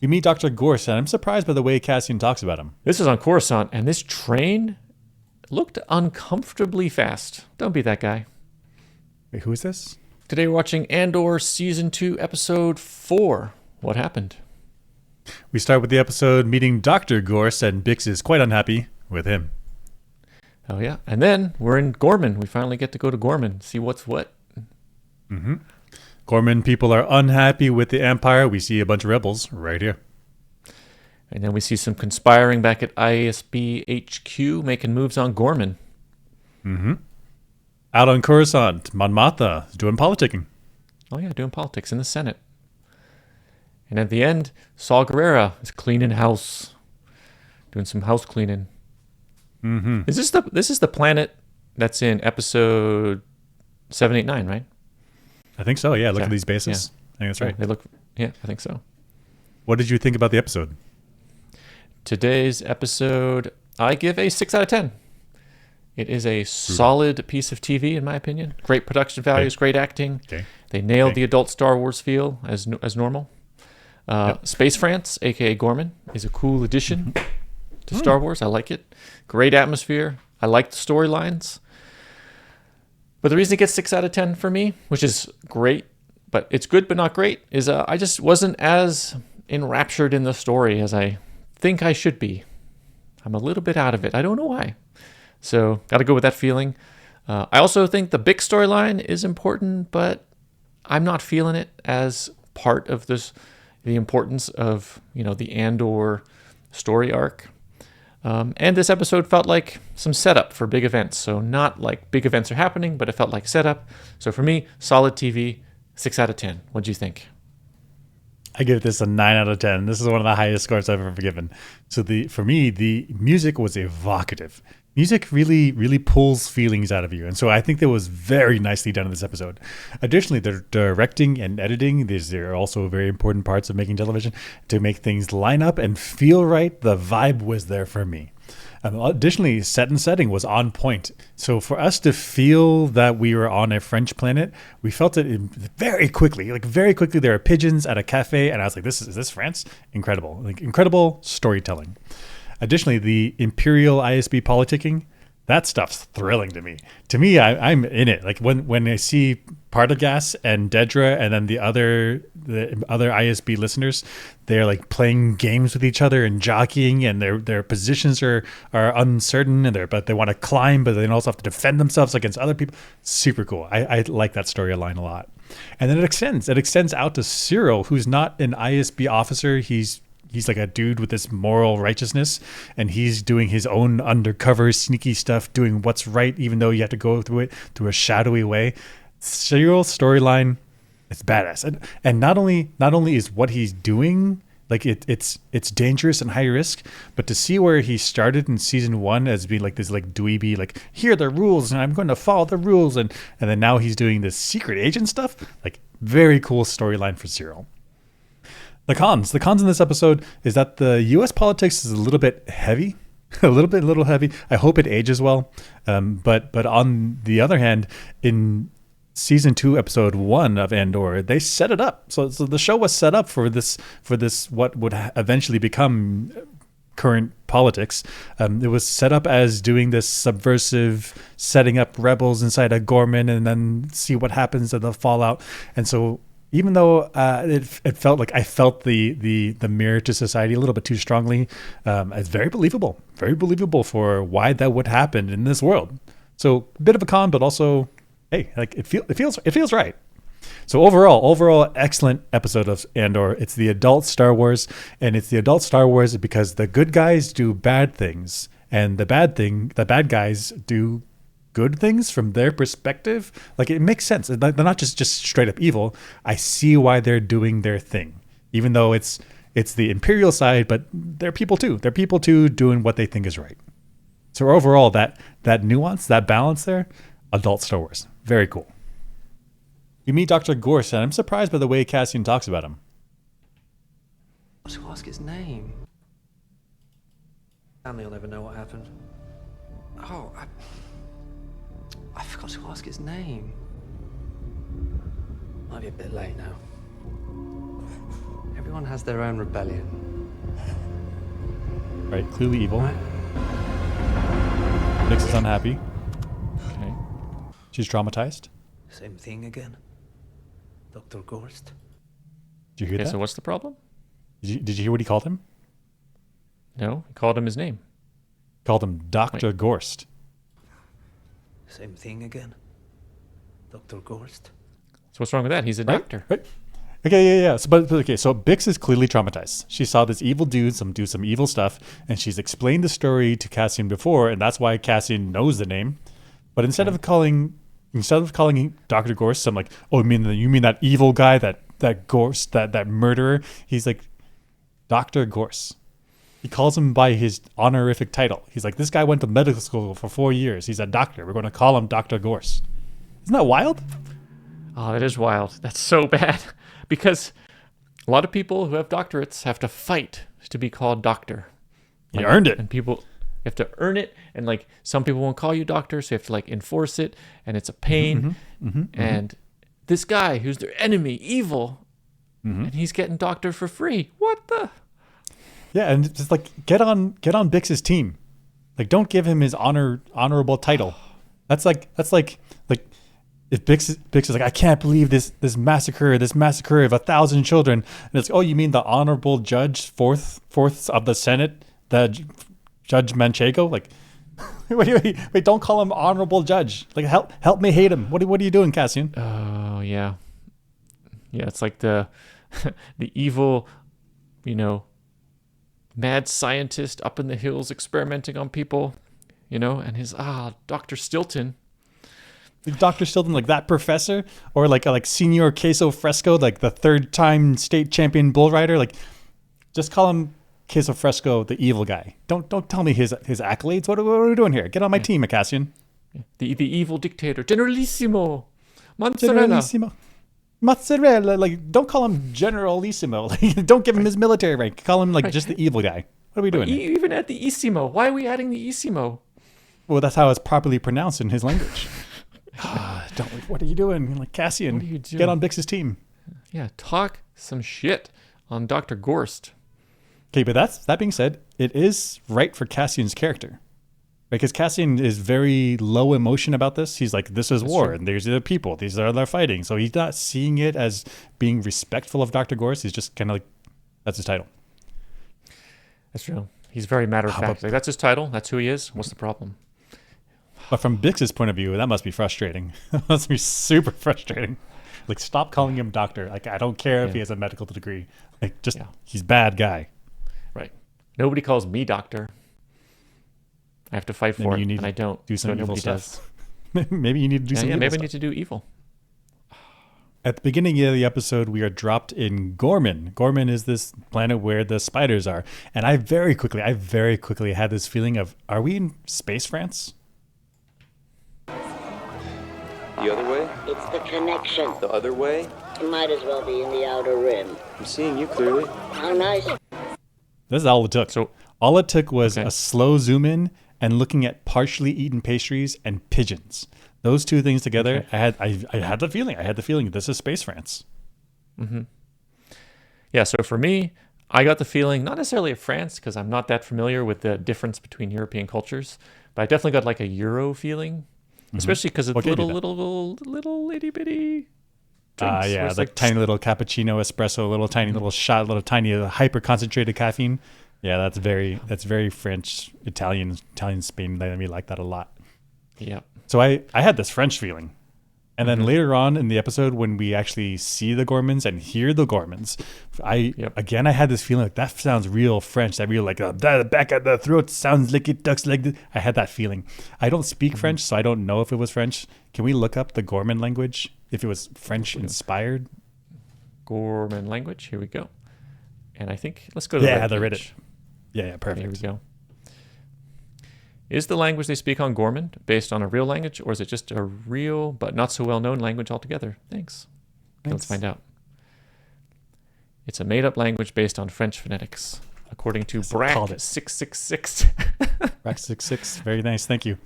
We meet Dr. Gorst, and I'm surprised by the way Cassian talks about him. This is on Coruscant, and this train looked uncomfortably fast. Don't be that guy. Wait, who is this? Today we're watching Andor Season 2, Episode 4. What happened? We start with the episode meeting Dr. Gorst, and Bix is quite unhappy with him. Oh, yeah. And then we're in Ghorman. We finally get to go to Ghorman, see what's what. Mm-hmm. Ghorman people are unhappy with the Empire. We see a bunch of rebels right here. And then we see some conspiring back at ISB HQ, making moves on Ghorman. Mm-hmm. Out on Coruscant, Mon Mothma is doing politicking. Oh, yeah, doing politics in the Senate. And at the end, Saul Guerrera is cleaning house, doing some house cleaning. Mm-hmm. This is the planet that's in episode 789, right? I think so, yeah. Look at these bases. Yeah. I think that's right. They look, yeah, I think so. What did you think about the episode? Today's episode, I give a 6 out of 10. It is a solid piece of TV, in my opinion. Great production values, great acting. Okay. They nailed the adult Star Wars feel as normal. Space France, a.k.a. Ghorman, is a cool addition to Star Wars. I like it. Great atmosphere. I like the storylines. But the reason it gets 6 out of 10 for me, which is great, but it's good but not great, is I just wasn't as enraptured in the story as I think I should be. I'm a little bit out of it. I don't know why. So, got to go with that feeling. I also think the big storyline is important, but I'm not feeling it as part of this, the importance of, the Andor story arc. And this episode felt like some setup for big events. So not like big events are happening, but it felt like setup. So for me, solid TV, 6 out of 10. What'd you think? I give this a 9 out of 10. This is one of the highest scores I've ever given. So for me, the music was evocative. Music really, really pulls feelings out of you. And so I think that was very nicely done in this episode. Additionally, the directing and editing, these are also very important parts of making television to make things line up and feel right. The vibe was there for me. Additionally, set and setting was on point. So for us to feel that we were on a French planet, we felt it very quickly. Like very quickly, there are pigeons at a cafe, and I was like, is this France? Incredible. Like incredible storytelling. Additionally, the Imperial ISB politicking, that stuff's thrilling to me. To me, I'm in it. Like when I see Partagaz and Dedra and then the other ISB listeners, they're like playing games with each other and jockeying, and their positions are uncertain, but they want to climb, but they also have to defend themselves against other people. Super cool. I like that storyline a lot. And then it extends out to Cyril, who's not an ISB officer. He's like a dude with this moral righteousness, and he's doing his own undercover sneaky stuff, doing what's right, even though you have to go through it through a shadowy way. Cyril's storyline is badass. And not only is what he's doing, like it's dangerous and high risk, but to see where he started in season 1 as being like this like dweeby, like here are the rules and I'm going to follow the rules, and then now he's doing this secret agent stuff, like very cool storyline for Cyril. The cons in this episode is that the U.S. politics is a little bit heavy, a little heavy. I hope it ages well. But on the other hand, in season 2, episode 1 of Andor, they set it up. So the show was set up for this what would eventually become current politics. It was set up as doing this subversive, setting up rebels inside a Ghorman, and then see what happens in the fallout. And so, even though it felt like I felt the mirror to society a little bit too strongly, it's very believable for why that would happen in this world. So a bit of a con, but also, hey, like it feels right. So overall, excellent episode of Andor. It's the adult Star Wars, and it's the adult Star Wars because the good guys do bad things, and the bad guys do good things from their perspective. Like it makes sense. They're not just straight up evil. I see why they're doing their thing, even though it's the Imperial side, but they're people too. They're people too doing what they think is right. So overall, that nuance, that balance there, adult Star Wars, very cool. We meet Dr. Gorst, and I'm surprised by the way Cassian talks about him. To ask his name. Family will never know what happened. Oh, I forgot to ask his name. Might be a bit late now. Everyone has their own rebellion. Right, clearly evil. Right. Bix is unhappy. Okay. She's traumatized. Same thing again. Dr. Gorst. Did you hear Okay, that? so what's the problem? Did you hear what he called him? No, he called him his name. Called him Dr. Gorst. Same thing again. Dr. Gorst. So what's wrong with that? He's a doctor. Right? Okay, yeah. So Bix is clearly traumatized. She saw this evil dude do some evil stuff, and she's explained the story to Cassian before, and that's why Cassian knows the name. But instead of calling Dr. Gorst, I'm like, oh, you mean that evil guy, that Gorst, that murderer? He's like, Dr. Gorst. He calls him by his honorific title. He's like, this guy went to medical school for 4 years. He's a doctor. We're going to call him Dr. Gorst. Isn't that wild? Oh, that is wild. That's so bad. Because a lot of people who have doctorates have to fight to be called doctor. He earned it. And people have to earn it. And like some people won't call you doctor, so you have to like enforce it. And it's a pain. And this guy who's their enemy, evil, and he's getting doctor for free. What the? Yeah, and it's just like get on Bix's team. Like, don't give him his honorable title. That's like if Bix is like, I can't believe this massacre of 1,000 children, and it's, oh, you mean the honorable judge, fourth of the Senate, Judge Manchego? Like, wait, don't call him honorable judge. Like, help me hate him. What are you doing, Cassian? Oh yeah, it's like the the evil, mad scientist up in the hills experimenting on people, and his Dr. Stilton. Dr. Stilton, like that professor, or like Senor Queso Fresco, like the 3rd-time state champion bull rider. Like, just call him Queso Fresco, the evil guy. Don't tell me his accolades. What are we doing here? Get on my team, Cassian. The evil dictator, Generalissimo, Mozzarella. Like, don't call him Generalissimo. Like, don't give him his military rank. Call him just the evil guy. What are we doing? Even at the Isimo. Why are we adding the Isimo? Well, that's how it's properly pronounced in his language. What are you doing? Like, Cassian, What are you doing? get on Bix's team. Yeah, talk some shit on Dr. Gorst. Okay, but that being said, it is right for Cassian's character. Because Cassian is very low emotion about this. He's like, this is war, and these are the people. These are they're fighting. So he's not seeing it as being respectful of Dr. Gorst. He's just kind of like, that's his title. That's true. He's very matter of fact. Like, that's his title. That's who he is. What's the problem? But from Bix's point of view, that must be frustrating. That must be super frustrating. Like, stop calling him doctor. Like, I don't care if he has a medical degree. Like, he's bad guy. Right. Nobody calls me doctor. I have to fight for it, and I don't. Do some so evil nobody stuff. does. Maybe you need to do some evil maybe stuff. I need to do evil. At the beginning of the episode, we are dropped in Ghorman. Ghorman is this planet where the spiders are. And I very quickly had this feeling of, are we in space France? The other way? It's the connection. The other way? It might as well be in the outer rim. I'm seeing you clearly. How nice. This is all it took. So, all it took was a slow zoom in and looking at partially eaten pastries and pigeons. Those two things together, I had the feeling this is space France. Mm-hmm. Yeah, so for me, I got the feeling, not necessarily of France, because I'm not that familiar with the difference between European cultures, but I definitely got like a Euro feeling, especially because of little itty bitty drinks. Yeah, like tiny little cappuccino, espresso, little tiny little shot, little tiny hyper concentrated caffeine. Yeah, that's very French, Italian, Spain. We like that a lot. Yeah. So I had this French feeling. And then later on in the episode, when we actually see the Ghormans and hear the Ghormans, I had this feeling like that sounds real French. That real like the back of the throat sounds like it ducks like this. I had that feeling. I don't speak French, so I don't know if it was French. Can we look up the Ghorman language if it was French inspired? Ghorman language. Here we go. And I think let's go to the Reddit. Yeah, perfect. Here we go. Is the language they speak on Ghorman based on a real language, or is it just a real but not so well-known language altogether? Thanks. Okay, let's find out. It's a made-up language based on French phonetics, according to Brack666. Brack666. Very nice. Thank you.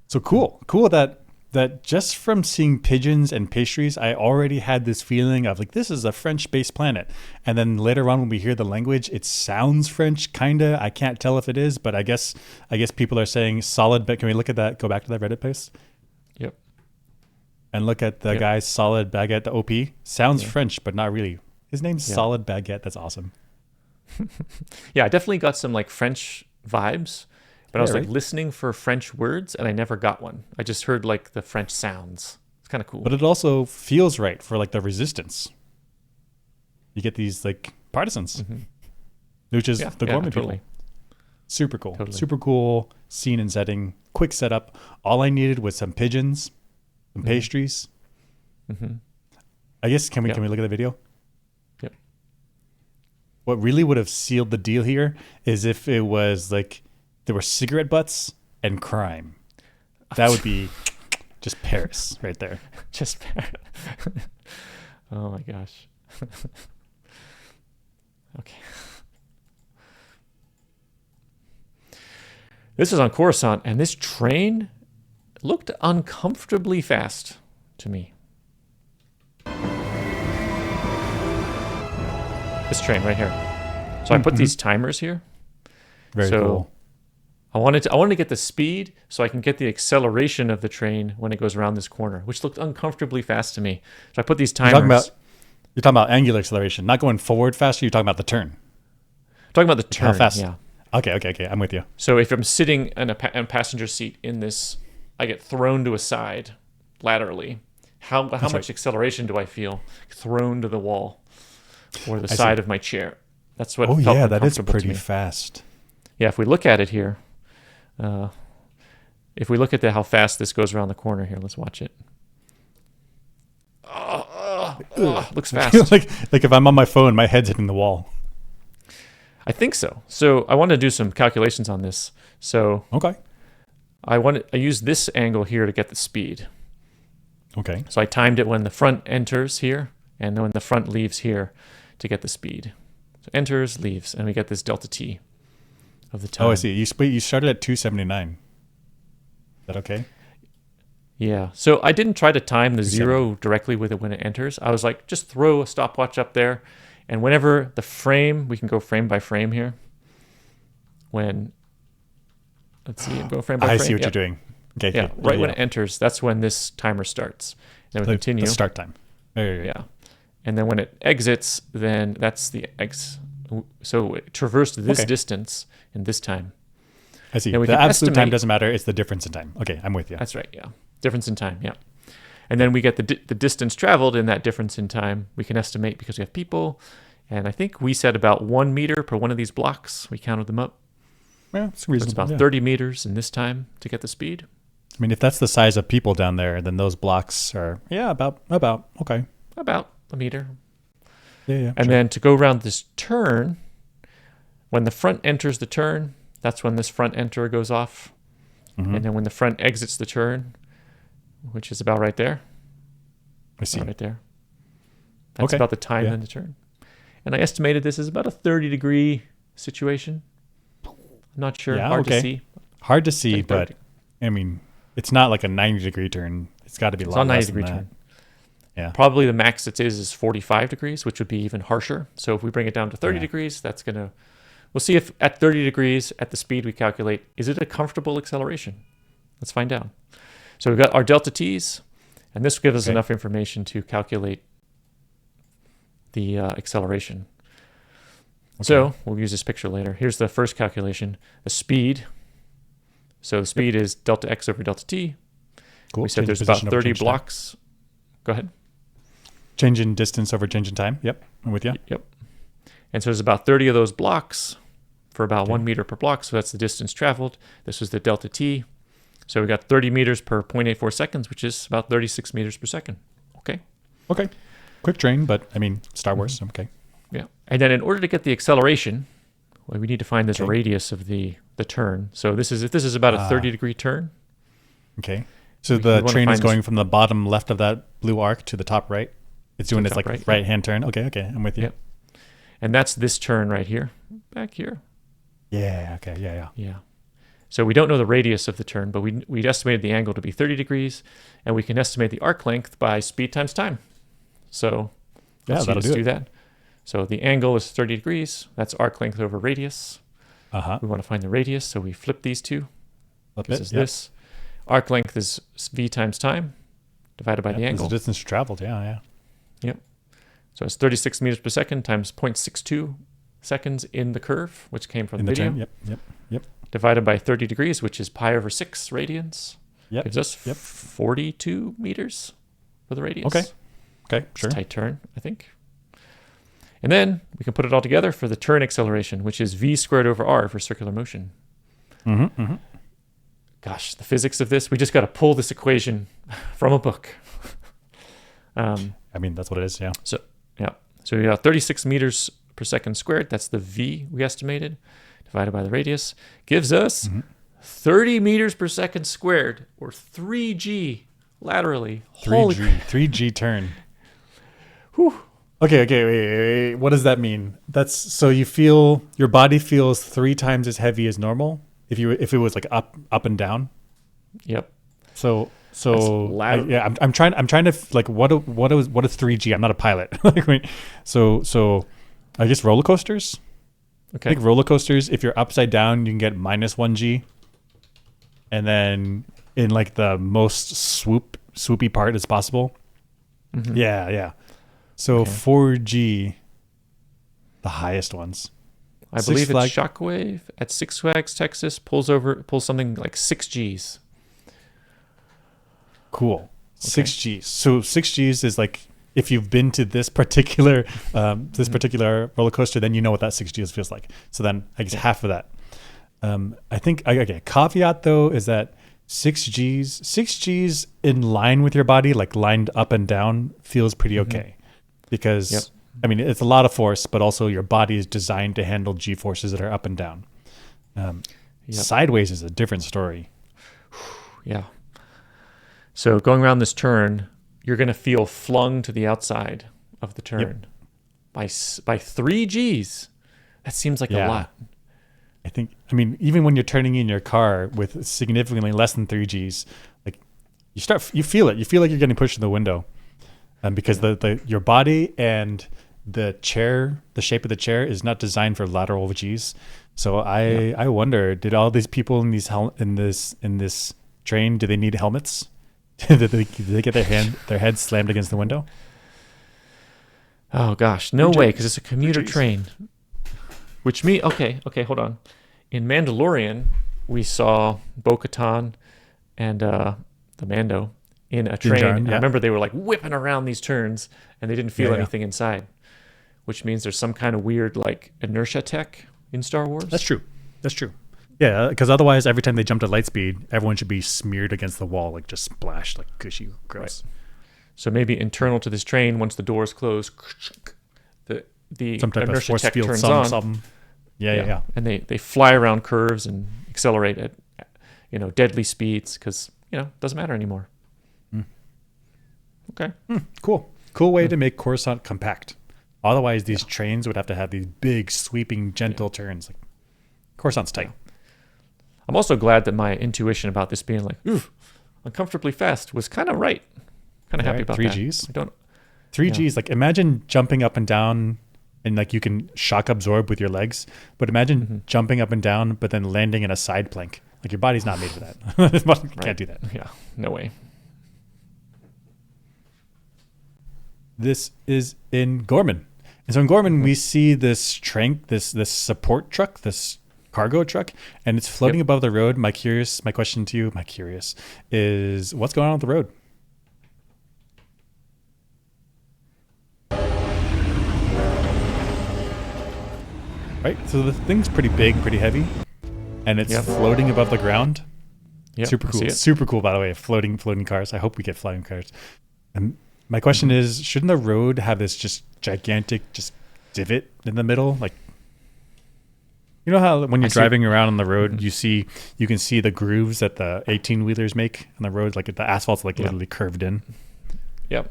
So cool that that just from seeing pigeons and pastries, I already had this feeling of like, this is a French-based planet. And then later on when we hear the language, it sounds French, kinda. I can't tell if it is, but I guess people are saying solid. But can we look at that? Go back to that Reddit post. Yep. And look at the guy's solid baguette. The OP sounds French, but not really. His name's Solid Baguette. That's awesome. Yeah, I definitely got some like French vibes, but I was like listening for French words and I never got one. I just heard like the French sounds. It's kind of cool. But it also feels right for like the resistance. You get these like partisans, which is the Ghorman people. Super cool. Totally. Super cool scene and setting. Quick setup. All I needed was some pigeons, some pastries. I guess can we look at the video? Yep. What really would have sealed the deal here is if it was like there were cigarette butts and crime. That would be just Paris right there. Just Paris. Oh my gosh. Okay. This is on Coruscant, and this train looked uncomfortably fast to me. This train right here. So I put these timers here. Very cool. I wanted to get the speed so I can get the acceleration of the train when it goes around this corner, which looked uncomfortably fast to me. So I put these timers. You're talking about angular acceleration, not going forward faster. You're talking about the turn. Talking about the turn. How fast? Yeah. Okay. I'm with you. So if I'm sitting in a passenger seat in this, I get thrown to a side laterally. How much acceleration do I feel thrown to the wall or the side of my chair? That's what. Oh felt yeah, that is uncomfortable to pretty me. fast. Yeah, if we look at it here, if we look at how fast this goes around the corner here, let's watch it. Looks fast. like if I'm on my phone, my head's hitting the wall. I think so. So I want to do some calculations on this. So Okay. I use this angle here to get the speed. Okay. So I timed it when the front enters here and when the front leaves here to get the speed. So enters, leaves, and we get this delta t of the time. Oh, I see. You started at 279. Is that okay? Yeah. So I didn't try to time the zero directly with it when it enters. I was like, just throw a stopwatch up there. And whenever the frame, we can go frame by frame here. Let's see, go frame by frame. I see what you're doing. Okay. Yeah, right when it enters, that's when this timer starts. Then we continue. The start time. Yeah. And then when it exits, then that's the X. So it traversed this distance in this time. I see. Then we The can absolute time estimate- doesn't matter. It's the difference in time. Okay, I'm with you. That's right, yeah. Difference in time, yeah. And then we get the distance traveled in that difference in time. We can estimate because we have people. And I think we said about 1 meter per one of these blocks. We counted them up. Yeah, it's So reasonable. it's about yeah. 30 meters in this time to get the speed. I mean, if that's the size of people down there, then those blocks are, about, okay. About a meter. Yeah. And then to go around this turn, when the front enters the turn, that's when this front enter goes off. Mm-hmm. And then when the front exits the turn, which is about right there. I see. Right there. That's about the time in the turn. And I estimated this is about a 30-degree situation. I'm not sure. Yeah, Hard to see. Hard to see, Like but 30. I mean, it's not like a 90-degree turn. It's got to be a It's lot not a less than 90-degree that. turn. Yeah. Probably the max it is 45 degrees, which would be even harsher. So if we bring it down to 30 degrees, that's going to... We'll see if at 30 degrees, at the speed we calculate, is it a comfortable acceleration? Let's find out. So we've got our delta t's, and this gives us enough information to calculate the acceleration. Okay. So we'll use this picture later. Here's the first calculation. The speed. So the speed is delta x over delta t. Cool. We said there's about 30 blocks. Go ahead. Change in distance over change in time. Yep, I'm with you. Yep. And so there's about 30 of those blocks for about 1 meter per block. So that's the distance traveled. This was the delta t. So we got 30 meters per 0.84 seconds, which is about 36 meters per second. Okay. Okay. Quick train, but I mean, Star Wars. Okay. Yeah. And then in order to get the acceleration, well, we need to find this radius of the turn. So if this is about a 30-degree turn. Okay. So the train is going from the bottom left of that blue arc to the top right. It's doing its like right-hand turn. Okay. I'm with you. Yep. And that's this turn right here, back here. Yeah. Okay. Yeah. Yeah. So we don't know the radius of the turn, but we estimated the angle to be 30 degrees, and we can estimate the arc length by speed times time. So let's do that. So the angle is 30 degrees. That's arc length over radius. We want to find the radius, so we flip these two. This. Arc length is v times time divided by the angle. It's the distance traveled, yeah. Yep. So it's 36 meters per second times 0.62 seconds in the curve, which came from the video. Turn. Yep. Divided by 30 degrees, which is pi over 6 radians. Gives us 42 meters for the radius. Okay, sure. Tight turn, I think. And then we can put it all together for the turn acceleration, which is v squared over r for circular motion. Gosh, the physics of this, we just got to pull this equation from a book. I mean, that's what it is, yeah. So we got 36 meters per second squared. That's the v we estimated, divided by the radius. Gives us 30 meters per second squared, or 3g laterally. 3G turn. Whew. Okay, wait. What does that mean? That's so you feel your body feels 3 times as heavy as normal if it was like up and down. Yep. So I'm trying to like what is 3G? I'm not a pilot. So I guess roller coasters. Okay. I think roller coasters, if you're upside down, you can get minus 1G, and then in like the most swoopy part as possible. Yeah. So 4G, the highest ones. I believe it's Shockwave at Six Flags Texas pulls something like 6Gs. Cool. 6Gs. So 6Gs is like if you've been to this particular roller coaster, then you know what that 6Gs feels like. So then I guess half of that. I think caveat though is that 6Gs in line with your body, like lined up and down, feels pretty okay. Because I mean, it's a lot of force, but also your body is designed to handle G forces that are up and down. Sideways is a different story. Yeah. So going around this turn, you're going to feel flung to the outside of the turn by 3 Gs. That seems like a lot. I mean, even when you're turning in your car with significantly less than 3 Gs, like you feel it. You feel like you're getting pushed in the window. Because your body and the chair, the shape of the chair is not designed for lateral Gs. So I wonder, did all these people in this train, do they need helmets? did they get their heads slammed against the window? Oh gosh, no way, because it's a commuter train. Which means okay, hold on. In Mandalorian, we saw Bo-Katan and the Mando in a train. I remember they were like whipping around these turns and they didn't feel anything inside, which means there's some kind of weird like inertia tech in Star Wars. That's true. Yeah, because otherwise every time they jumped at light speed, everyone should be smeared against the wall, like just splashed, like gushy, gross. Right. So maybe internal to this train, once the doors close, the some type inertia of force tech field, turns on. something. Yeah. And they fly around curves and accelerate at deadly speeds because it doesn't matter anymore. Okay. Cool way to make Coruscant compact. Otherwise, these trains would have to have these big, sweeping, gentle turns. Like Coruscant's tight. I'm also glad that my intuition about this being like, uncomfortably fast was kind of right. Kind of happy about 3 that. Gs. 3 Gs. Like imagine jumping up and down and like you can shock absorb with your legs, but imagine jumping up and down, but then landing in a side plank. Like your body's not made for that. Can't do that. Yeah, no way. This is in Ghorman. And so in Ghorman, we see this this support truck, this cargo truck, and it's floating above the road. My question to you, is what's going on with the road? Right? So the thing's pretty big, pretty heavy, and it's floating above the ground. Yep, super cool. Super cool, by the way, floating cars. I hope we get flying cars. And my question is, shouldn't the road have this just gigantic divot in the middle? Like, you know how when you're driving around on the road, you can see the grooves that the 18-wheelers make on the road, like the asphalt's like literally curved in. Yep.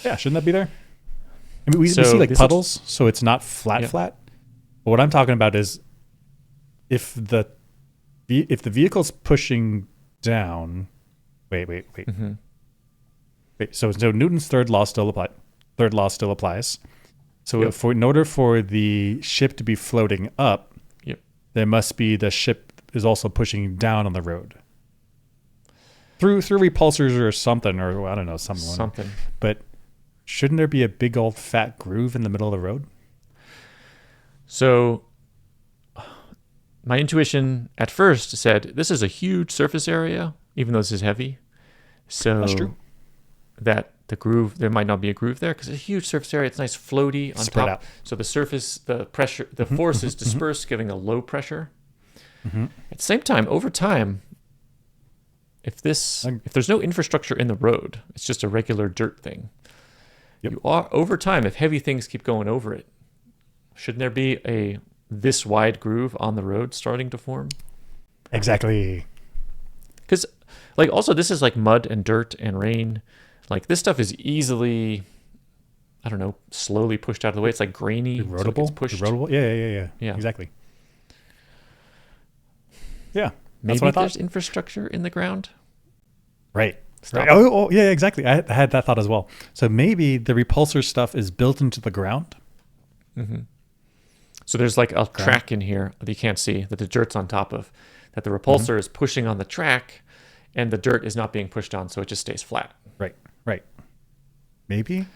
Yeah, shouldn't that be there? I mean, we see like puddles, so it's not flat. But what I'm talking about is if the if the vehicle's pushing down, wait. Mm-hmm. Wait, so Newton's third law still applies. So Yep. in order for the ship to be floating up, Yep. there must be the ship is also pushing down on the road through repulsors or something, or I don't know, something. But shouldn't there be a big old fat groove in the middle of the road? So my intuition at first said this is a huge surface area, even though this is heavy. So That's true. that the groove, there might not be a groove there because it's a huge surface area. It's nice floaty on Spread top. out. So the surface, the pressure, the force is dispersed, giving a low pressure. At the same time, over time, if there's no infrastructure in the road, it's just a regular dirt thing. Yep. You are over time, if heavy things keep going over it, shouldn't there be a this wide groove on the road starting to form? Exactly. Because, like, also this is like mud and dirt and rain. Like this stuff is easily, I don't know, slowly pushed out of the way. It's like grainy. So it Erodible? gets pushed. Erodible? Yeah. Yeah. Exactly. Yeah. That's Maybe what I thought. there's infrastructure in the ground. Right. Stop. Right. Oh, yeah, exactly. I had that thought as well. So maybe the repulsor stuff is built into the ground. So there's like a track in here that you can't see, that the dirt's on top of, that the repulsor is pushing on the track, and the dirt is not being pushed on, so it just stays flat. Right. Maybe.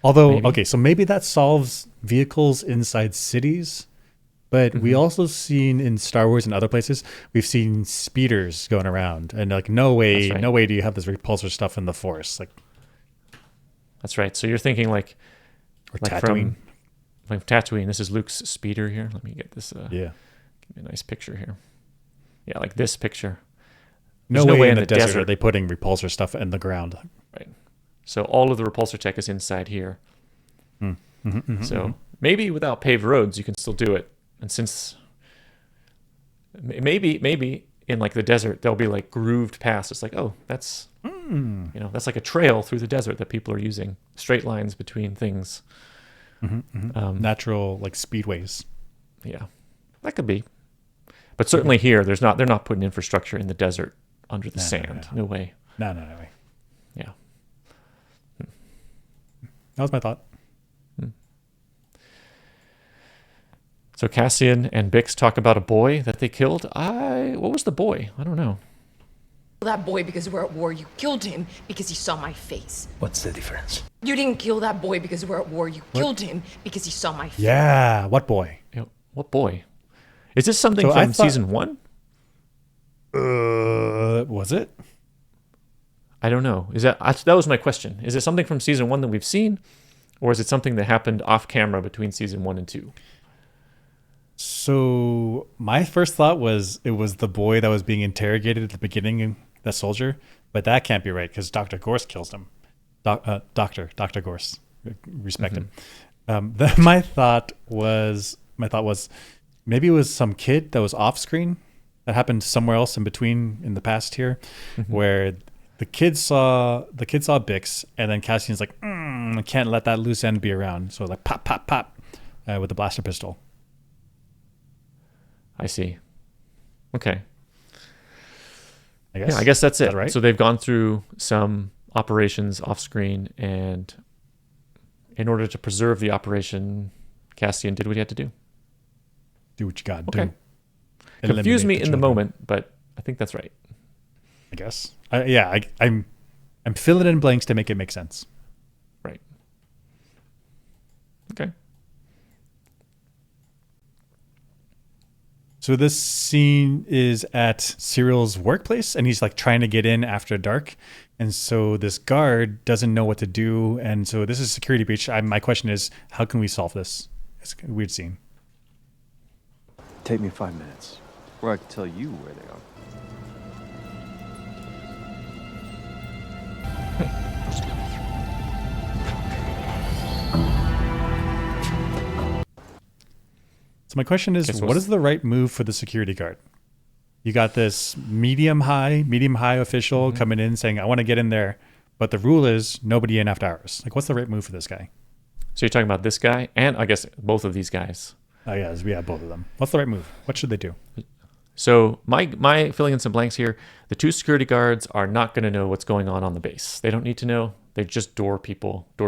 Although, Maybe. okay, so maybe that solves vehicles inside cities, but we also seen in Star Wars and other places, we've seen speeders going around, and like no way That's right. do you have this repulsor stuff in the Force, like That's right. So you're thinking like Tatooine. From Tatooine. This is Luke's speeder here. Let me get this. Yeah. Give me a nice picture here. Yeah, like this picture. No There's way in the desert are they putting repulsor stuff in the ground. Right. So all of the repulsor tech is inside here. So maybe without paved roads, you can still do it. And since maybe in like the desert, there'll be like grooved paths. It's like, oh, that's, that's like a trail through the desert that people are using. Straight lines between things. Natural like speedways. Yeah, that could be. But certainly here, they're not putting infrastructure in the desert under the sand. No way. No way. Yeah. That was my thought. So Cassian and Bix talk about a boy that they killed. What was the boy? I don't know. That boy because we're at war. You killed him because he saw my face. What's the difference? You didn't kill that boy because we're at war. You killed him because he saw my face. Yeah. What boy? What boy? Is this something So I from thought- season 1? Was it? I don't know. That was my question. Is it something from season 1 that we've seen, or is it something that happened off camera between season 1 and 2? So my first thought was it was the boy that was being interrogated at the beginning, the soldier, but that can't be right because Dr. Gorst kills him. Dr. Gorst, respect him. My thought was maybe it was some kid that was off screen that happened somewhere else in between in the past here, where the kid saw Bix, and then Cassian's like, I can't let that loose end be around, so like pop with the blaster pistol. I see. Okay. I I guess that's Is it. that right? So they've gone through some operations off screen, and in order to preserve the operation, Cassian did what he had to do. Do what you got to Okay. do. Confused me Eliminate in the children, moment, but I think that's right. I guess. I'm filling in blanks to make it make sense. Right. Okay. So this scene is at Cyril's workplace, and he's like trying to get in after dark, and so this guard doesn't know what to do, and so this is a security breach. My question is, how can we solve this? It's a weird scene. Take me 5 minutes, or I can tell you where they are. So my question is, Guess what what's- is the right move for the security guard? You got this medium high official coming in saying, I want to get in there, but the rule is nobody in after hours. Like, what's the right move for this guy? So you're talking about this guy, and I guess both of these guys. Oh yeah, we have both of them. What's the right move? What should they do? So my filling in some blanks here. The 2 security guards are not going to know what's going on the base. They don't need to know. They're just door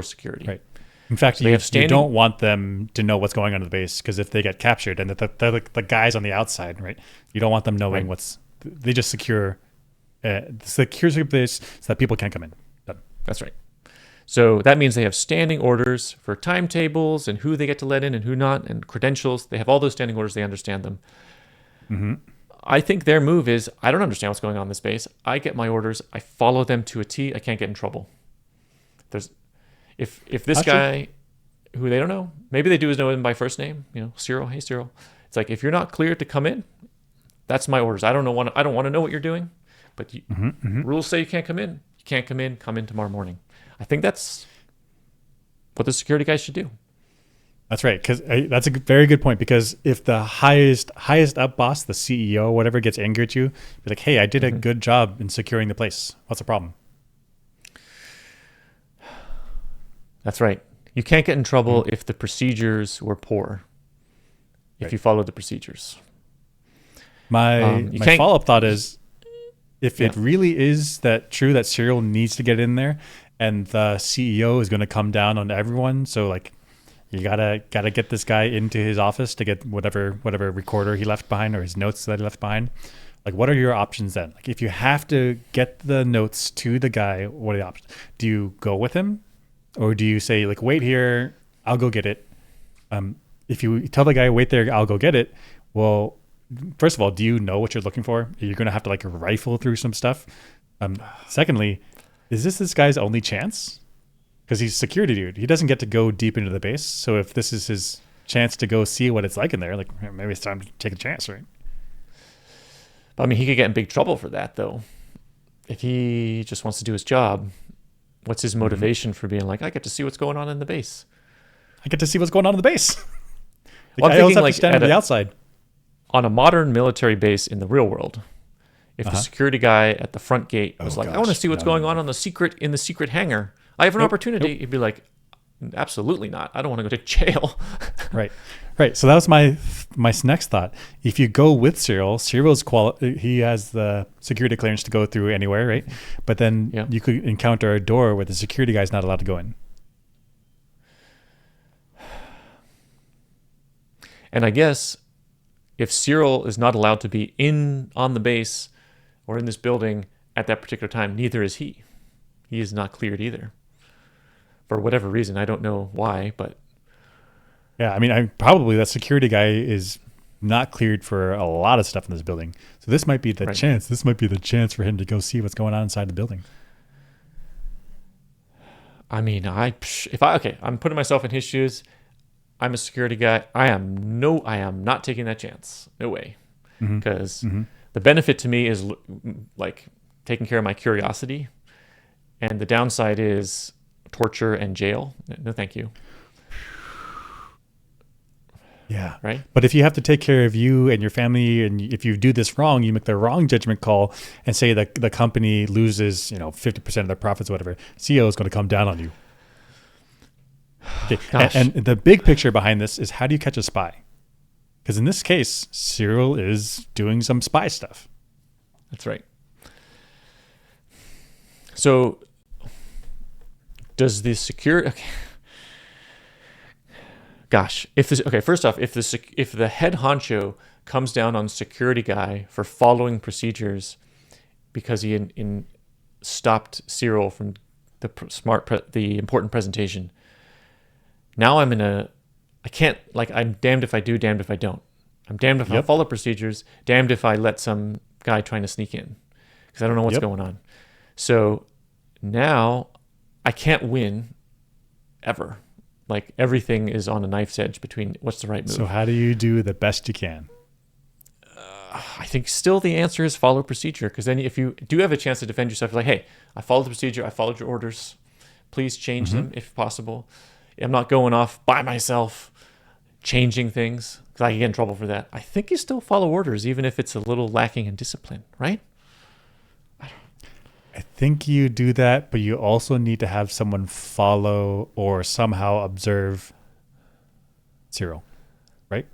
security. Right. In fact, So they have you don't want them to know what's going on in the base, because if they get captured and the guys on the outside, right? You don't want them knowing Right. They just secure the base so that people can't come in. Done. That's right. So that means they have standing orders for timetables and who they get to let in and who not, and credentials. They have all those standing orders. They understand them. Mm-hmm. I think their move is, I don't understand what's going on in this base. I get my orders. I follow them to a T. I can't get in trouble. If this That's guy, who they don't know, maybe they do know him by first name, Cyril, hey Cyril. It's like, if you're not cleared to come in, that's my orders. I don't want to know what you're doing, but rules say you can't come in. You can't come in. Come in tomorrow morning. I think that's what the security guys should do. That's right, because that's a very good point. Because if the highest up boss, the CEO, whatever, gets angry at you, be like, "Hey, I did a good job in securing the place. What's the problem?" That's right. You can't get in trouble if the procedures were poor. If you followed the procedures. My follow up thought is, if it Yeah. really is true that Cyril needs to get in there, and the CEO is going to come down on everyone, so like, you gotta get this guy into his office to get whatever recorder he left behind or his notes that he left behind. Like, what are your options then? Like, if you have to get the notes to the guy, what are the options? Do you go with him, or do you say, like, wait here, I'll go get it? If you tell the guy, wait there, I'll go get it, well, first of all, do you know what you're looking for? You're going to have to, like, rifle through some stuff. Secondly, is this guy's only chance? Because he's security dude. He doesn't get to go deep into the base. So if this is his chance to go see what it's like in there, like, maybe it's time to take a chance, right? I mean, he could get in big trouble for that, though. If he just wants to do his job, what's his motivation for being like, I get to see what's going on in the base? I get to see what's going on in the base. Well, I'm I always thinking, have like, to stand on the outside. On a modern military base in the real world, if the security guy at the front gate was I want to see what's going on in the secret hangar. I have an opportunity. He'd be like, absolutely not. I don't want to go to jail. Right. So that was my next thought. If you go with Cyril, he has the security clearance to go through anywhere, right? But then you could encounter a door where the security guy's not allowed to go in. And I guess if Cyril is not allowed to be on the base or in this building at that particular time, neither is he. He is not cleared either. For whatever reason, I don't know why, but yeah, I mean, probably that security guy is not cleared for a lot of stuff in this building. So this might be the chance. This might be the chance for him to go see what's going on inside the building. I mean, I'm putting myself in his shoes. I'm a security guy. I am not taking that chance. No way. Because the benefit to me is like taking care of my curiosity, and the downside is torture and jail. No, thank you. Yeah. Right. But if you have to take care of you and your family, and if you do this wrong, you make the wrong judgment call, and say that the company loses, 50% of their profits, whatever, CEO is going to come down on you. Okay. And the big picture behind this is, how do you catch a spy? Because in this case, Cyril is doing some spy stuff. That's right. So does the security... Okay. Gosh, first off, if the head honcho comes down on security guy for following procedures because he stopped Cyril from the important presentation, now I'm damned if I do, damned if I don't. I'm damned if I follow procedures, damned if I let some guy trying to sneak in, because I don't know what's going on. So now I can't win ever. Like, everything is on a knife's edge between what's the right move. So how do you do the best you can? I think still the answer is follow procedure, because then if you do have a chance to defend yourself, you're like, hey, I followed the procedure, I followed your orders, please change them if possible. I'm not going off by myself changing things, because I can get in trouble for that. I think you still follow orders, even if it's a little lacking in discipline, right? I think you do that, but you also need to have someone follow or somehow observe Cyril, right?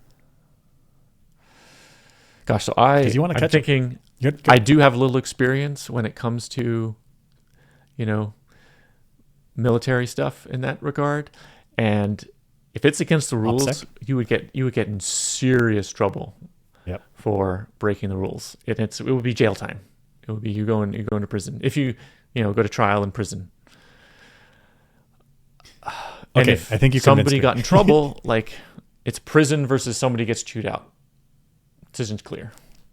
Gosh, so 'Cause you wanna I'm catch 'em. thinking Good. I do have a little experience when it comes to, you know, military stuff in that regard. And if it's against the rules, OPSEC? you would get in serious trouble Yep. for breaking the rules. It would be jail time. It would be you're going to prison if you go to trial in prison. And Okay, if I think you somebody convinced me. got in trouble, like it's prison versus somebody gets chewed out. Decision's clear.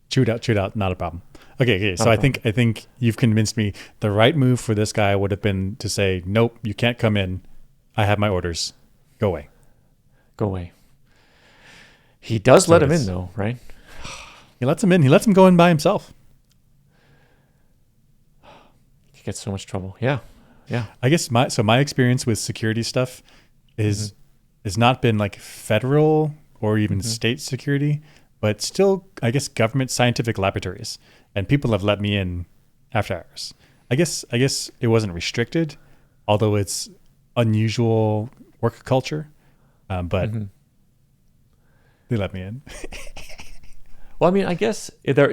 Chewed out, not a problem. Okay. So Not a I think you've convinced me. The right move for this guy would have been to say, nope, you can't come in. I have my orders. Go away. Go away. He does let him it is. in though, right? He lets him in. He lets him go in by himself. He gets so much trouble. Yeah. I guess my experience with security stuff is not been like federal or even state security, but still, I guess, government scientific laboratories. And people have let me in after hours. I guess it wasn't restricted, although it's unusual work culture. But they let me in. Well, I mean, I guess there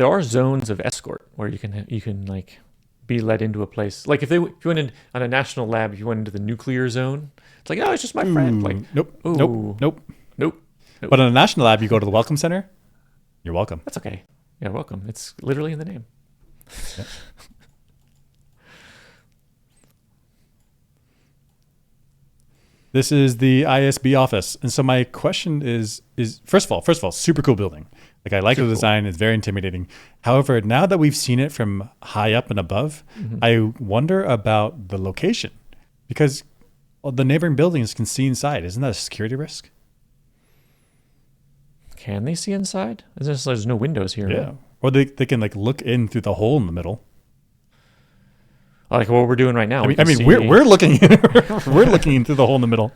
are zones of escort where you can like be led into a place. Like if you went in on a national lab, if you went into the nuclear zone, it's like, oh, it's just my friend. Like, Nope. nope. But in a national lab, you go to the welcome center. You're welcome. That's okay. Yeah, welcome. It's literally in the name. Yep. This is the ISB office. And so my question is first of all, super cool building. Like I like the design. It's very intimidating. However, now that we've seen it from high up and above, I wonder about the location because the neighboring buildings can see inside. Isn't that a security risk? Can they see inside? There's no windows here. Yeah. Right? Or they can like look in through the hole in the middle. Like what we're doing right now. I mean, we're looking we're looking in through the hole in the middle.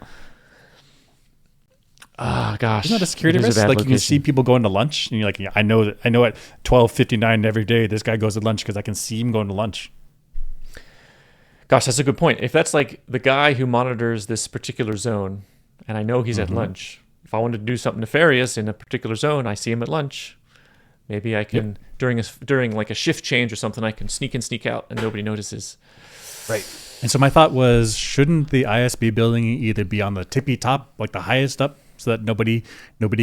Ah, gosh. Isn't that a security It is a risk? bad Like you can see location. people going to lunch, and you're like, yeah, I know at 12:59 every day this guy goes to lunch because I can see him going to lunch. Gosh, that's a good point. If that's like the guy who monitors this particular zone, and I know he's at lunch, if I wanted to do something nefarious in a particular zone, I see him at lunch. Maybe I can during like a shift change or something, I can sneak in, sneak out, and nobody notices. Right. And so my thought was, shouldn't the ISB building either be on the tippy top, like the highest up, so that nobody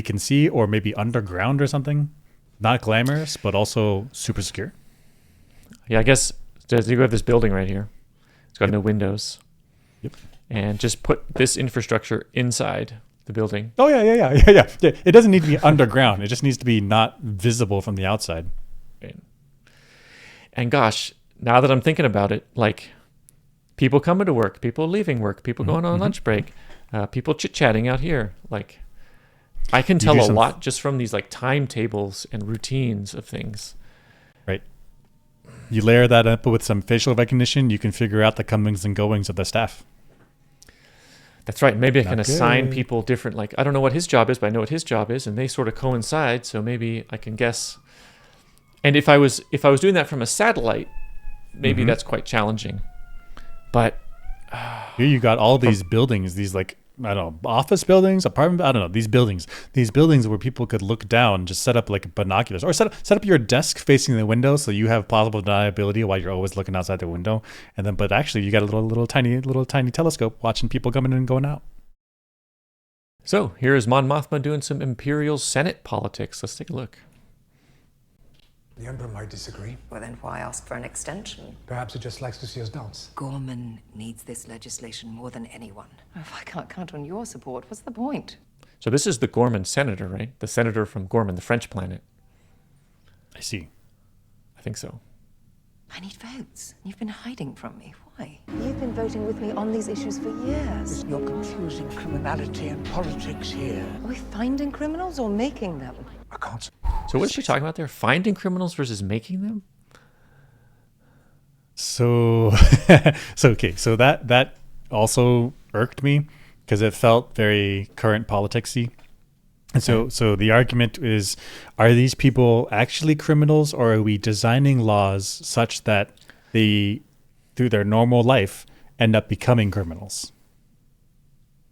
can see, or maybe underground or something? Not glamorous, but also super secure. Yeah, I guess you have this building right here. It's got no windows. Yep. And just put this infrastructure inside the building. Oh yeah. It doesn't need to be underground. It just needs to be not visible from the outside. And gosh, now that I'm thinking about it, like people coming to work, people leaving work, people going on lunch break, people chit-chatting out here. Like I can tell a lot just from these like timetables and routines of things. Right. You layer that up with some facial recognition, you can figure out the comings and goings of the staff. That's right. Maybe I can Not assign good. people different, like, I don't know what his job is, but I know what his job is, and they sort of coincide. So maybe I can guess. And if I was doing that from a satellite, maybe that's quite challenging. But Here you got all these buildings, these like, I don't know, office buildings, apartment, I don't know, these buildings where people could look down, just set up like binoculars, or set up your desk facing the window so you have plausible deniability while you're always looking outside the window. And then, but actually you got a little tiny telescope watching people coming in and going out. so here is Mon Mothma doing some Imperial Senate politics. Let's take a look. The Emperor might disagree. Well, then why ask for an extension? Perhaps he just likes to see us dance. Ghorman needs this legislation more than anyone. If I can't count on your support, what's the point? So this is the Ghorman senator, right? The senator from Ghorman, the French planet. I see. I think so. I need votes. You've been hiding from me. Why? You've been voting with me on these issues for years. You're confusing criminality and politics here. Are we finding criminals or making them? I can't. So what is she talking about there? Finding criminals versus making them? So, so that also irked me because it felt very current politicsy. And so the argument is, are these people actually criminals, or are we designing laws such that they, through their normal life, end up becoming criminals?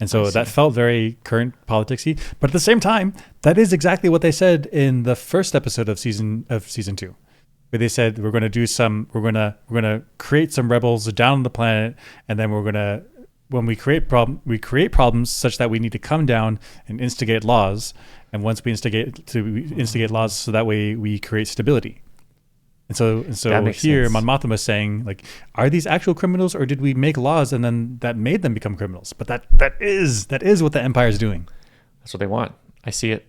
And so that felt very current politicsy. But at the same time, that is exactly what they said in the first episode of season 2, where they said we're going to create some rebels down on the planet, and then when we create problems such that we need to come down and instigate laws. And once we instigate laws, so that way we create stability. And so here, Mon Mothma is saying, like, are these actual criminals, or did we make laws and then that made them become criminals? But that is what the Empire is doing. That's what they want. I see it.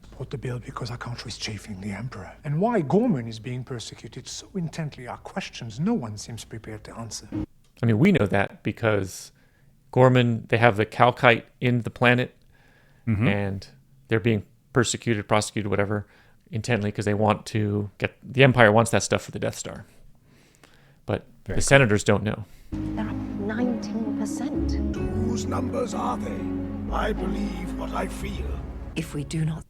Support the bill because our country is chafing the Emperor. And why Ghorman is being persecuted so intently are questions no one seems prepared to answer. I mean, we know that because Ghorman, they have the Calcite in the planet, and they're being persecuted, prosecuted, whatever, intently because they want to get... The Empire wants that stuff for the Death Star. But the senators don't know. They're up 19%. Whose numbers are they? I believe what I feel. If we do not...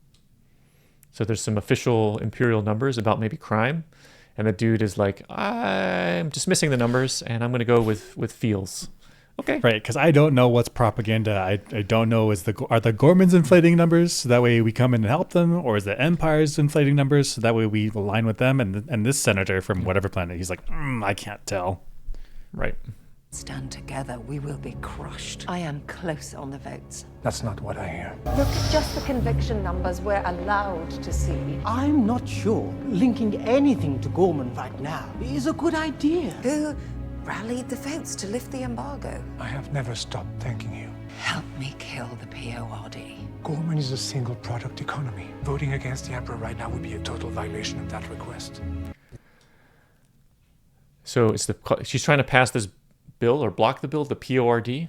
So there's some official Imperial numbers about maybe crime. And the dude is like, I'm dismissing the numbers, and I'm going to go with feels. Okay. Right, because I don't know what's propaganda. I don't know, are the Ghormans inflating numbers so that way we come in and help them, or is the Empire's inflating numbers so that way we align with them? And this senator from whatever planet, he's like, I can't tell. Right. Stand together, we will be crushed. I am close on the votes. That's not what I hear. Look at just the conviction numbers we're allowed to see. I'm not sure linking anything to Ghorman right now is a good idea. Who rallied the votes to lift the embargo? I have never stopped thanking you. Help me kill the PORD. Ghorman is a single product economy. Voting against the Emperor right now would be a total violation of that request. So she's trying to pass this bill or block the bill, the PORD.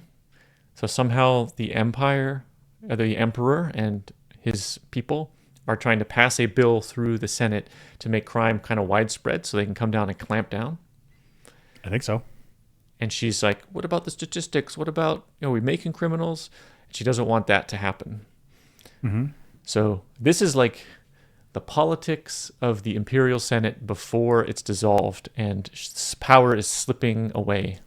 So somehow the Empire, or the Emperor and his people are trying to pass a bill through the Senate to make crime kind of widespread so they can come down and clamp down. I think so. And she's like, what about the statistics? What about, are we making criminals? And she doesn't want that to happen. So this is like the politics of the Imperial Senate before it's dissolved, and power is slipping away,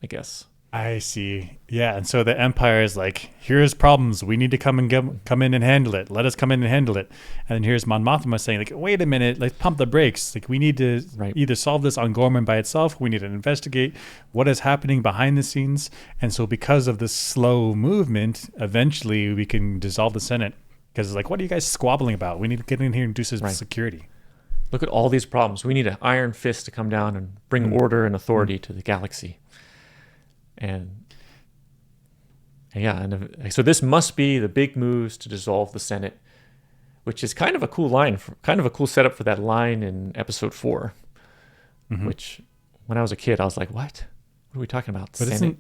I guess. I see. Yeah, and so the Empire is like, here's problems. We need to come in and handle it. Let us come in and handle it. And then here's Mon Mothma saying, like, wait a minute, let's pump the brakes. Like, we need to either solve this on Ghorman by itself. We need to investigate what is happening behind the scenes. And so because of this slow movement, eventually we can dissolve the Senate. Because it's like, what are you guys squabbling about? We need to get in here and do some security. Look at all these problems. We need an iron fist to come down and bring order and authority to the galaxy. And so this must be the big moves to dissolve the Senate, which is kind of a cool line, kind of a cool setup for that line in episode 4, which when I was a kid, I was like, what are we talking about? But Senate?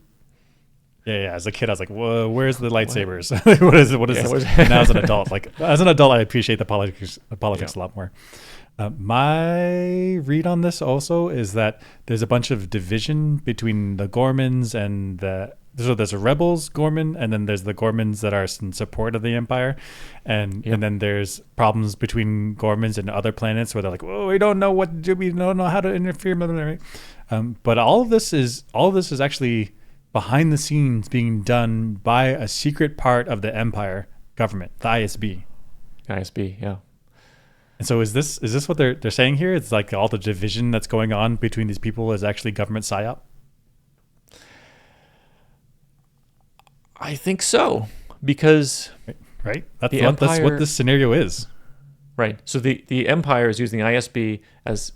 As a kid, I was like, whoa, where's the lightsabers? What is this? Now as an adult, I appreciate the politics a lot more. My read on this also is that there's a bunch of division between the Ghormans and there's a rebels Ghorman, and then there's the Ghormans that are in support of the Empire, and then there's problems between Ghormans and other planets where they're like, oh, we don't know what to do, we don't know how to interfere, blah, blah, blah. But all of this is actually behind the scenes being done by a secret part of the Empire government, the ISB. ISB, yeah. And so is this what they're saying here? It's like all the division that's going on between these people is actually government psyop? I think so, because right? That's what this scenario is. Right. So the Empire is using the ISB as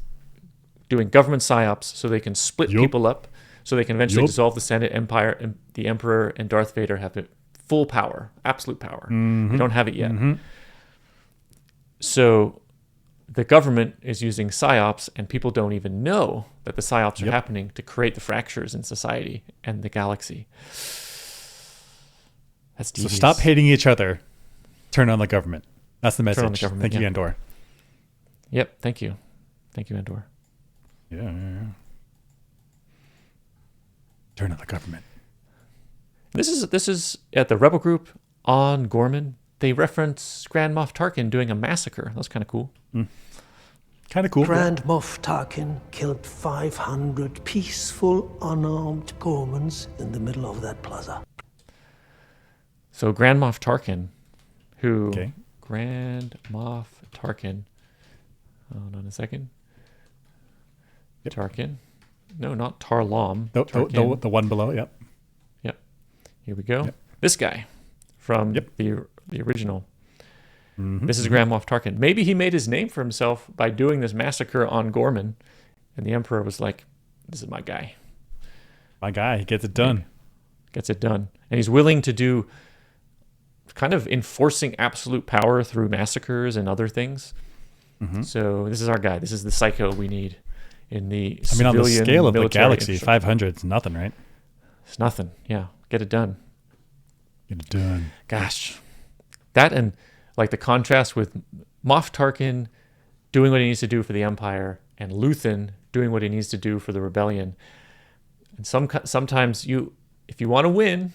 doing government psyops so they can split people up, so they can eventually dissolve the Senate. Empire, and the Emperor and Darth Vader have full power, absolute power. They don't have it yet. So the government is using psyops, and people don't even know that the psyops are happening to create the fractures in society and the galaxy. That's devious. So stop hating each other. Turn on the government. That's the message. Thank you, Andor. Yep. Thank you, Andor. Yeah. Turn on the government. This is at the Rebel group on Ghorman. They reference Grand Moff Tarkin doing a massacre. That's kind of cool. Kind of cool. Grand Moff Tarkin killed 500 peaceful, unarmed Ghormans in the middle of that plaza. So Grand Moff Tarkin, who Okay. Grand Moff Tarkin. Hold on a second. Yep. Tarkin. No, not Tarlom. The one below. Yep. Yep. Here we go. Yep. This guy from Yep. the original. Mm-hmm. This is Grand Moff Tarkin. Maybe he made his name for himself by doing this massacre on Ghorman, and the Emperor was like, "This is my guy. My guy. He gets it done. Gets it done." And he's willing to do kind of enforcing absolute power through massacres and other things. Mm-hmm. So this is our guy. This is the psycho we need in the I mean, on the civilian scale of the military galaxy, infrastructure. 500 is nothing, right? It's nothing. Yeah. Get it done. Get it done. Gosh. That and like the contrast with Moff Tarkin doing what he needs to do for the Empire and Luthen doing what he needs to do for the rebellion. And sometimes if you want to win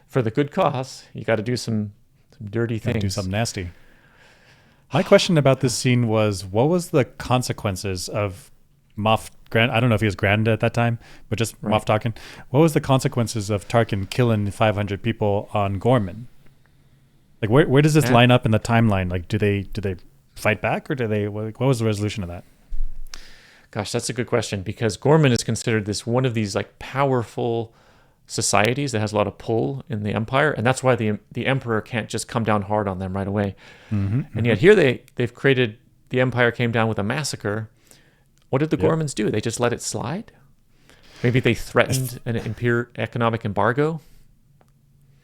for the good cause, you got to do some dirty things. Do something nasty. My question about this scene was, what was the consequences of Moff Grand? I don't know if he was Grand at that time, but just Right. Moff Tarkin. What was the consequences of Tarkin killing 500 people on Ghorman? Like, where does this line up in the timeline? Like, do they fight back, or do they? What was the resolution of that? Gosh, that's a good question, because Ghorman is considered one of these like powerful societies that has a lot of pull in the Empire, and that's why the Emperor can't just come down hard on them right away. Mm-hmm, And yet here they've created, the Empire came down with a massacre. What did the Yep. Ghormans do? They just let it slide? Maybe they threatened an economic embargo?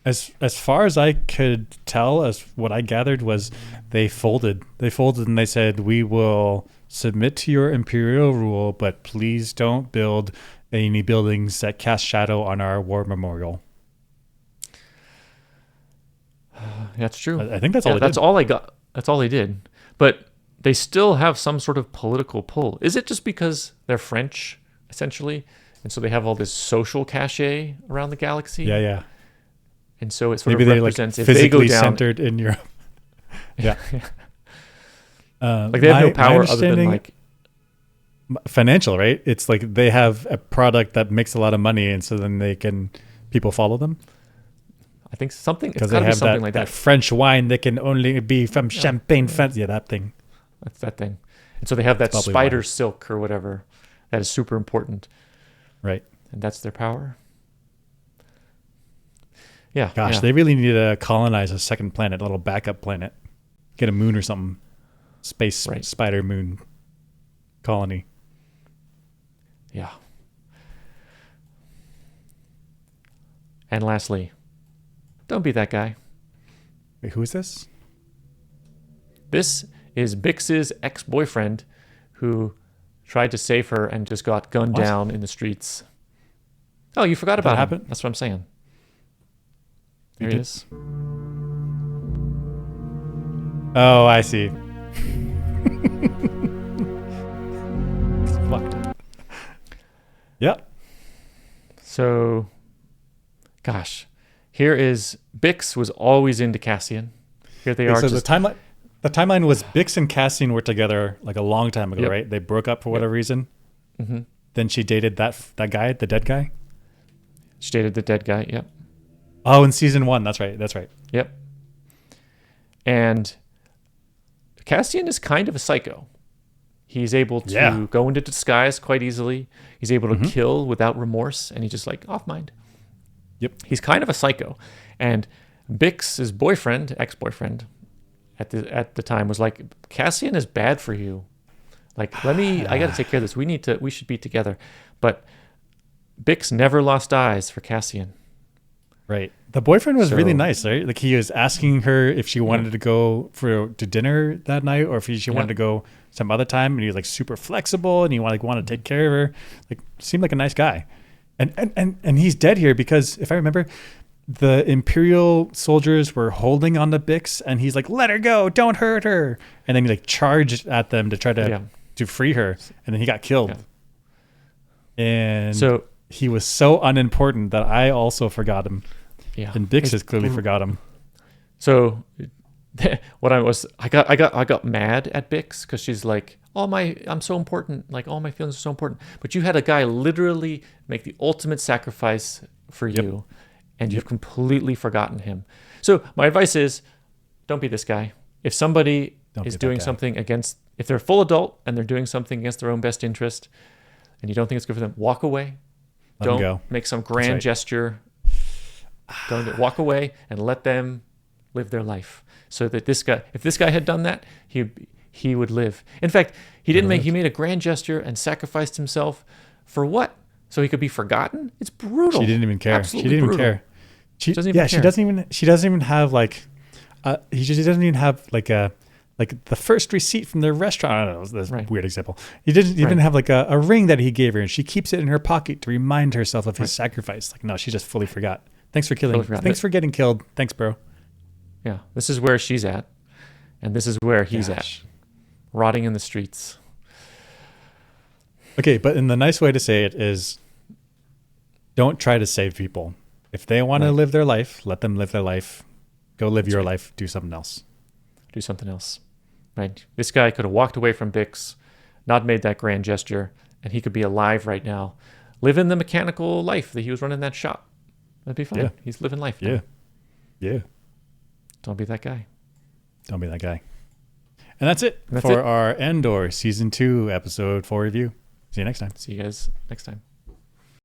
As far as I could tell, as what I gathered was they folded. They folded and they said, "We will submit to your imperial rule, but please don't build any buildings that cast shadow on our war memorial." That's true. I think that's all. That's all I got. That's all they did. But they still have some sort of political pull. Is it just because they're French, essentially, and so they have all this social cachet around the galaxy? Yeah. And so it sort Maybe of they're represents like if they go physically down, centered in Europe. Yeah. like they have no power other than like financial, right? It's like they have a product that makes a lot of money, and so then people follow them. I think something. Because they have that French wine that can only be from Champagne, France. Yeah, that thing. That's that thing. And so they have that spider silk or whatever that is super important. Right. And that's their power. Yeah. Gosh, yeah. they really need to colonize a second planet, a little backup planet. Get a moon or something. Space spider moon colony. Yeah. And lastly, don't be that guy. Wait, who is this? This is Bix's ex-boyfriend who tried to save her and just got gunned down in the streets. Oh, you forgot about him. That's what I'm saying. There he is. Oh, I see. It's fucked up. Yep. So, gosh, here is Bix was always into Cassian. Here they are. So just, the timeline was Bix and Cassian were together like a long time ago, right? They broke up for whatever reason. Mm-hmm. Then she dated that guy, the dead guy. She dated the dead guy. Yep. Oh, in season 1. That's right. Yep. And Cassian is kind of a psycho. He's able to go into disguise quite easily. He's able to kill without remorse, and he's just like off mind. Yep. He's kind of a psycho. And Bix's boyfriend, ex-boyfriend, at the time was like, Cassian is bad for you. Like, I got to take care of this. We should be together. But Bix never lost eyes for Cassian. Right. The boyfriend was really nice, right? Like he was asking her if she wanted to go to dinner that night or if she wanted to go some other time, and he was like super flexible and he wanted to take care of her. Like seemed like a nice guy. And he's dead here because if I remember, the Imperial soldiers were holding on to Bix and he's like, "Let her go, don't hurt her." And then he like charged at them to try to free her, and then he got killed. Yeah. And so he was so unimportant that I also forgot him. Yeah. And Bix has clearly forgot him. So I got mad at Bix because she's like, I'm so important, like all my feelings are so important. But you had a guy literally make the ultimate sacrifice for you, and you've completely forgotten him. So my advice is, don't be this guy. If somebody is doing something against, if they're a full adult and they're doing something against their own best interest, and you don't think it's good for them, walk away. Don't make some grand gesture. Don't walk away and let them live their life. So that this guy, if this guy had done that, he would live. In fact, he made a grand gesture and sacrificed himself for what? So he could be forgotten? It's brutal. She didn't even care. Absolutely she didn't brutal. even care. She doesn't even care. She doesn't even have like she doesn't even have like the first receipt from the restaurant. I don't know, that's a weird example. He didn't even have like a ring that he gave her, and she keeps it in her pocket to remind herself of his sacrifice. Like, no, she just fully forgot. Thanks for killing. Thanks for getting killed. Thanks, bro. Yeah, this is where she's at, and this is where he's at, rotting in the streets. Okay, but in the nice way to say it is, don't try to save people. If they want to live their life, let them live their life. Go live your life. Do something else. Do something else. Right? This guy could have walked away from Bix, not made that grand gesture, and he could be alive right now, living the mechanical life that he was running that shop. That'd be fine. Yeah. He's living life. Yeah. Now. Yeah. Don't be that guy. Don't be that guy. And that's it for our Andor Season 2, Episode 4 review. See you next time. See you guys next time.